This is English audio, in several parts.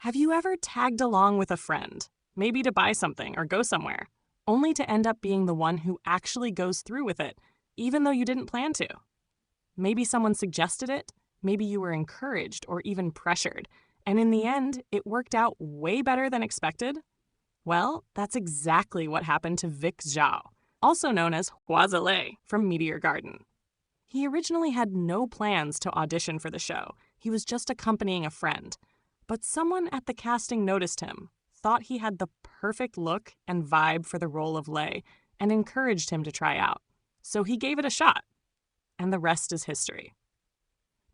Have you ever tagged along with a friend, maybe to buy something or go somewhere, only to end up being the one who actually goes through with it, even though you didn't plan to? Maybe someone suggested it, maybe you were encouraged or even pressured, and in the end, it worked out way better than expected? Well, that's exactly what happened to Vic Zhou, also known as Hua Zilei from Meteor Garden. He originally had no plans to audition for the show. He was just accompanying a friend. But someone at the casting noticed him, thought he had the perfect look and vibe for the role of Lei, and encouraged him to try out. So he gave it a shot. And the rest is history.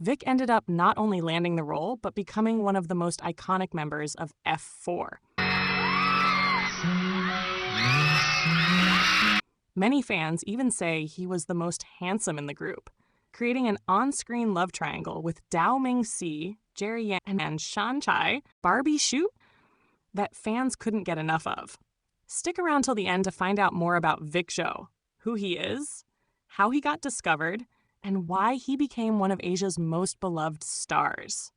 Vic ended up not only landing the role, but becoming one of the most iconic members of F4. Many fans even say he was the most handsome in the group, creating an on-screen love triangle with Dao Ming-si, Jerry Yang, and Shan Chai, Barbie Hsu, that fans couldn't get enough of. Stick around till the end to find out more about Vic Zhou, who he is, how he got discovered, and why he became one of Asia's most beloved stars.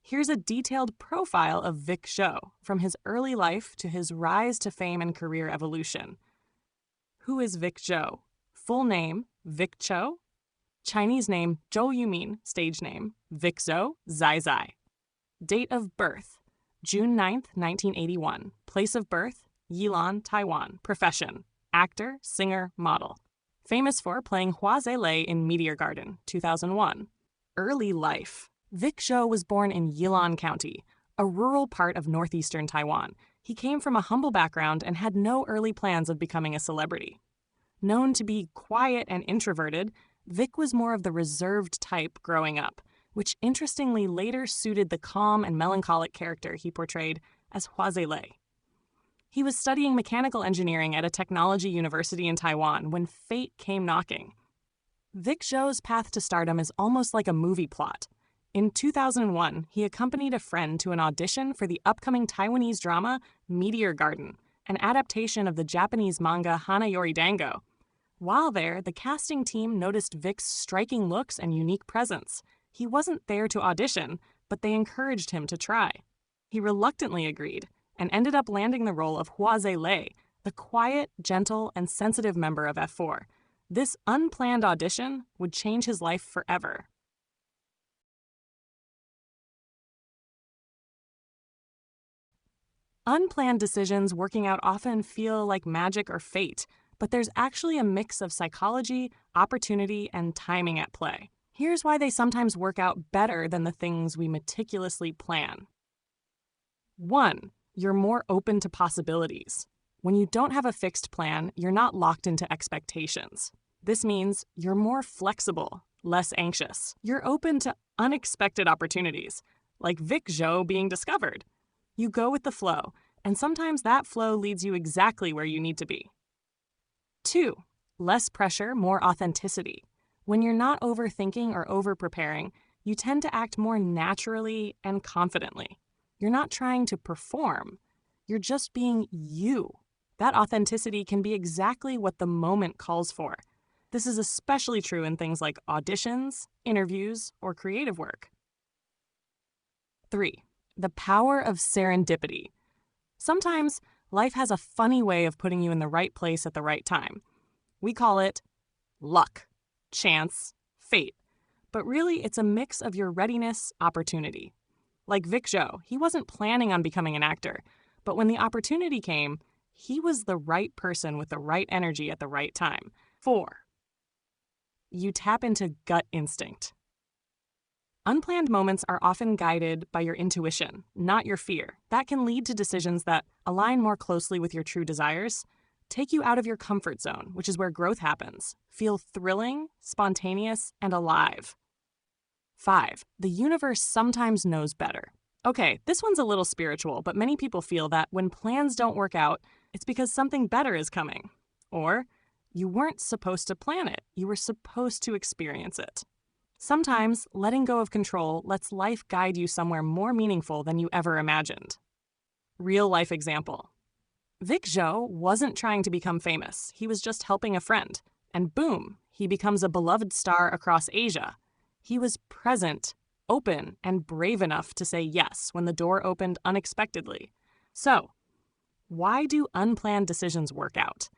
Here's a detailed profile of Vic Zhou, from his early life to his rise to fame and career evolution. Who is Vic Zhou? Full name, Vic Zhou. Chinese name, Zhou Yumin, stage name, Vic Zhou, Zai Zai. Date of birth, June 9th, 1981. Place of birth, Yilan, Taiwan. Profession, actor, singer, model. Famous for playing Hua Zilei in Meteor Garden, 2001. Early life. Vic Zhou was born in Yilan County, a rural part of northeastern Taiwan. He came from a humble background and had no early plans of becoming a celebrity. Known to be quiet and introverted, Vic was more of the reserved type growing up, which interestingly later suited the calm and melancholic character he portrayed as Hua Zilei. He was studying mechanical engineering at a technology university in Taiwan when fate came knocking. Vic Zhou's path to stardom is almost like a movie plot. In 2001, he accompanied a friend to an audition for the upcoming Taiwanese drama Meteor Garden, an adaptation of the Japanese manga Hanayori Dango. While there, the casting team noticed Vic's striking looks and unique presence. He wasn't there to audition, but they encouraged him to try. He reluctantly agreed and ended up landing the role of Hua Zilei, the quiet, gentle, and sensitive member of F4. This unplanned audition would change his life forever. Unplanned decisions working out often feel like magic or fate, but there's actually a mix of psychology, opportunity, and timing at play. Here's why they sometimes work out better than the things we meticulously plan. 1. You're more open to possibilities. When you don't have a fixed plan, you're not locked into expectations. This means you're more flexible, less anxious. You're open to unexpected opportunities, like Vic Zhou being discovered. You go with the flow, and sometimes that flow leads you exactly where you need to be. 2. Less pressure, more authenticity. When you're not overthinking or over-preparing, you tend to act more naturally and confidently. You're not trying to perform. You're just being you. That authenticity can be exactly what the moment calls for. This is especially true in things like auditions, interviews, or creative work. 3. The power of serendipity. Sometimes life has a funny way of putting you in the right place at the right time. We call it luck, chance, fate. But really, it's a mix of your readiness, opportunity. Like Vic Zhou, he wasn't planning on becoming an actor, but when the opportunity came, he was the right person with the right energy at the right time. 4. You tap into gut instinct. Unplanned moments are often guided by your intuition, not your fear. That can lead to decisions that align more closely with your true desires, take you out of your comfort zone, which is where growth happens, feel thrilling, spontaneous, and alive. 5. The universe sometimes knows better. Okay, this one's a little spiritual, but many people feel that when plans don't work out, it's because something better is coming. Or, you weren't supposed to plan it, you were supposed to experience it. Sometimes, letting go of control lets life guide you somewhere more meaningful than you ever imagined. Real-life example. Vic Zhou wasn't trying to become famous. He was just helping a friend. And boom, he becomes a beloved star across Asia. He was present open and brave enough to say yes when the door opened unexpectedly. So, why do unplanned decisions work out?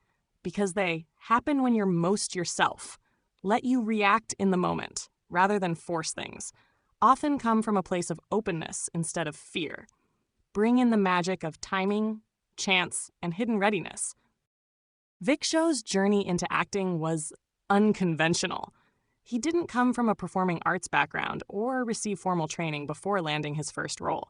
Because they happen when you're most yourself, let you react in the moment rather than force things, often come from a place of openness instead of fear. Bring in the magic of timing, chance, and hidden readiness. Vic Zhou's journey into acting was unconventional. He didn't come from a performing arts background or receive formal training before landing his first role.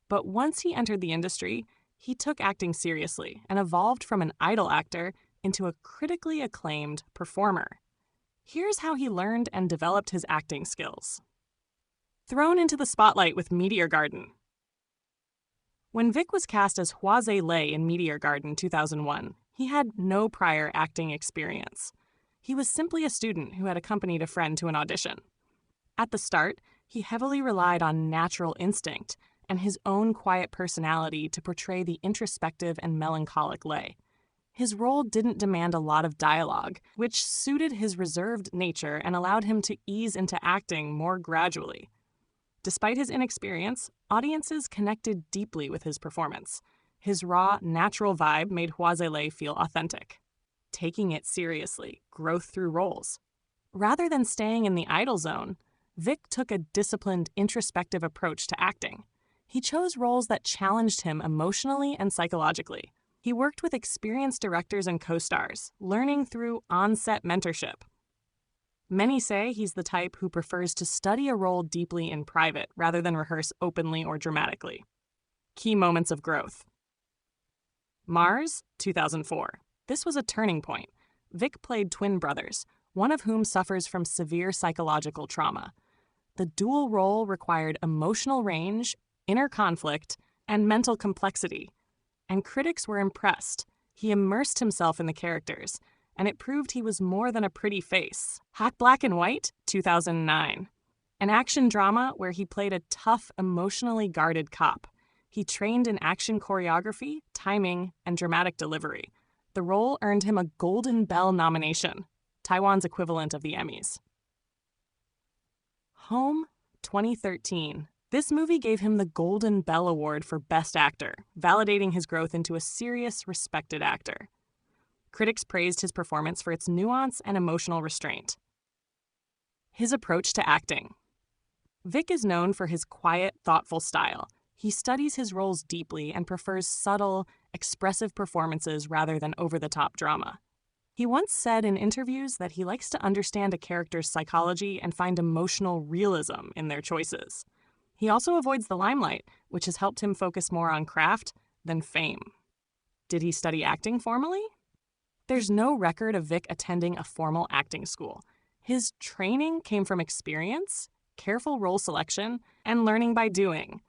But once he entered the industry, he took acting seriously and evolved from an idol actor into a critically acclaimed performer. Here's how he learned and developed his acting skills. Thrown into the spotlight with Meteor Garden. When Vic was cast as Hua Lei in Meteor Garden 2001, he had no prior acting experience. He was simply a student who had accompanied a friend to an audition. At the start, he heavily relied on natural instinct and his own quiet personality to portray the introspective and melancholic Lei. His role didn't demand a lot of dialogue, which suited his reserved nature and allowed him to ease into acting more gradually. Despite his inexperience, audiences connected deeply with his performance. His raw, natural vibe made Hua Lei feel authentic. Taking it seriously, growth through roles. Rather than staying in the idol zone, Vic took a disciplined, introspective approach to acting. He chose roles that challenged him emotionally and psychologically. He worked with experienced directors and co-stars, learning through on-set mentorship. Many say he's the type who prefers to study a role deeply in private rather than rehearse openly or dramatically. Key moments of growth. Mars, 2004. This was a turning point. Vic played twin brothers, one of whom suffers from severe psychological trauma. The dual role required emotional range, inner conflict, and mental complexity. And critics were impressed. He immersed himself in the characters, and it proved he was more than a pretty face. Hot Black and White, 2009. An action drama where he played a tough, emotionally guarded cop. He trained in action choreography, timing, and dramatic delivery. The role earned him a Golden Bell nomination, Taiwan's equivalent of the Emmys. Home, 2013. This movie gave him the Golden Bell Award for Best Actor, validating his growth into a serious, respected actor. Critics praised his performance for its nuance and emotional restraint. His approach to acting. Vic is known for his quiet, thoughtful style. He studies his roles deeply and prefers subtle, expressive performances rather than over-the-top drama. He once said in interviews that he likes to understand a character's psychology and find emotional realism in their choices. He also avoids the limelight, which has helped him focus more on craft than fame. Did he study acting formally? There's no record of Vic attending a formal acting school. His training came from experience, careful role selection, and learning by doing.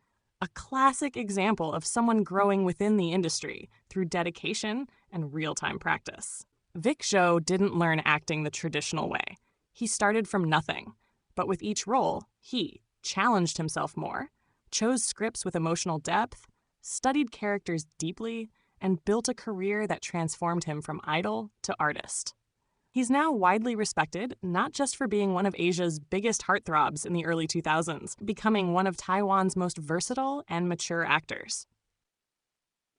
A classic example of someone growing within the industry through dedication and real-time practice. Vic Zhou didn't learn acting the traditional way. He started from nothing, but with each role, he challenged himself more, chose scripts with emotional depth, studied characters deeply, and built a career that transformed him from idol to artist. He's now widely respected, not just for being one of Asia's biggest heartthrobs in the early 2000s, becoming one of Taiwan's most versatile and mature actors.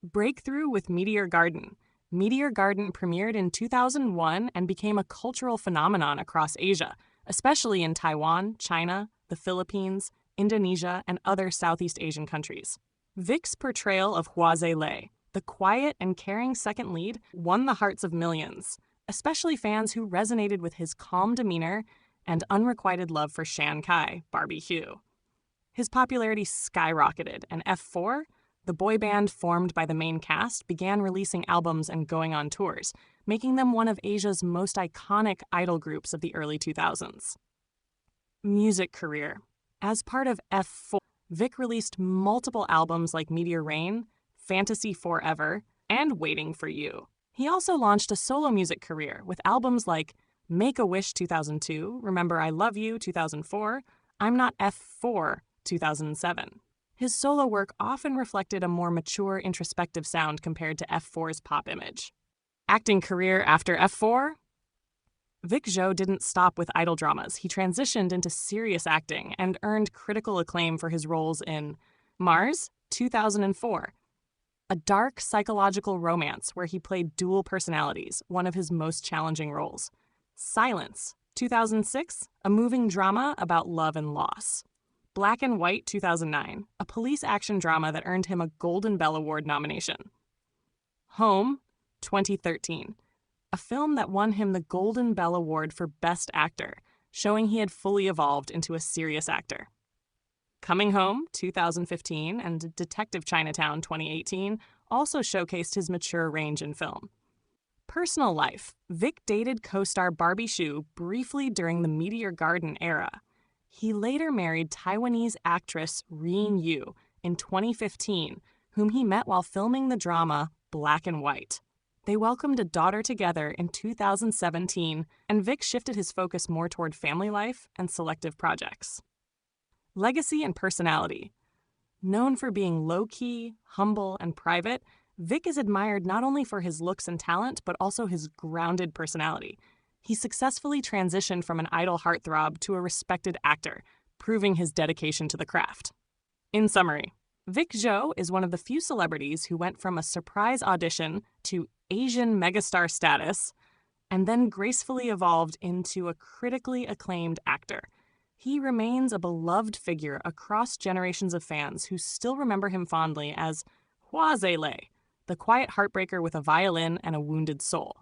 Breakthrough with Meteor Garden. Meteor Garden premiered in 2001 and became a cultural phenomenon across Asia, especially in Taiwan, China, the Philippines, Indonesia, and other Southeast Asian countries. Vic's portrayal of Hua Lei, the quiet and caring second lead, won the hearts of millions, especially fans who resonated with his calm demeanor and unrequited love for Shan Kai, Barbie Hugh. His popularity skyrocketed, and F4, the boy band formed by the main cast, began releasing albums and going on tours, making them one of Asia's most iconic idol groups of the early 2000s. Music career. As part of F4, Vic released multiple albums like Meteor Rain, Fantasy Forever, and Waiting for You. He also launched a solo music career with albums like Make-A-Wish 2002, Remember I Love You 2004, I'm Not F4 2007. His solo work often reflected a more mature, introspective sound compared to F4's pop image. Acting career after F4? Vic Zhou didn't stop with idol dramas. He transitioned into serious acting and earned critical acclaim for his roles in Mars, 2004, a dark psychological romance where he played dual personalities, one of his most challenging roles. Silence, 2006, a moving drama about love and loss. Black and White, 2009, a police action drama that earned him a Golden Bell Award nomination. Home, 2013, a film that won him the Golden Bell Award for Best Actor, showing he had fully evolved into a serious actor. Coming Home, 2015, and Detective Chinatown, 2018, also showcased his mature range in film. Personal life. Vic dated co-star Barbie Hsu briefly during the Meteor Garden era. He later married Taiwanese actress Reen Yu in 2015, whom he met while filming the drama Black and White. They welcomed a daughter together in 2017, and Vic shifted his focus more toward family life and selective projects. Legacy and personality. Known for being low-key, humble, and private, Vic is admired not only for his looks and talent, but also his grounded personality. He successfully transitioned from an idol heartthrob to a respected actor, proving his dedication to the craft. In summary, Vic Zhou is one of the few celebrities who went from a surprise audition to Asian megastar status, and then gracefully evolved into a critically acclaimed actor. He remains a beloved figure across generations of fans who still remember him fondly as Hua Zele, the quiet heartbreaker with a violin and a wounded soul.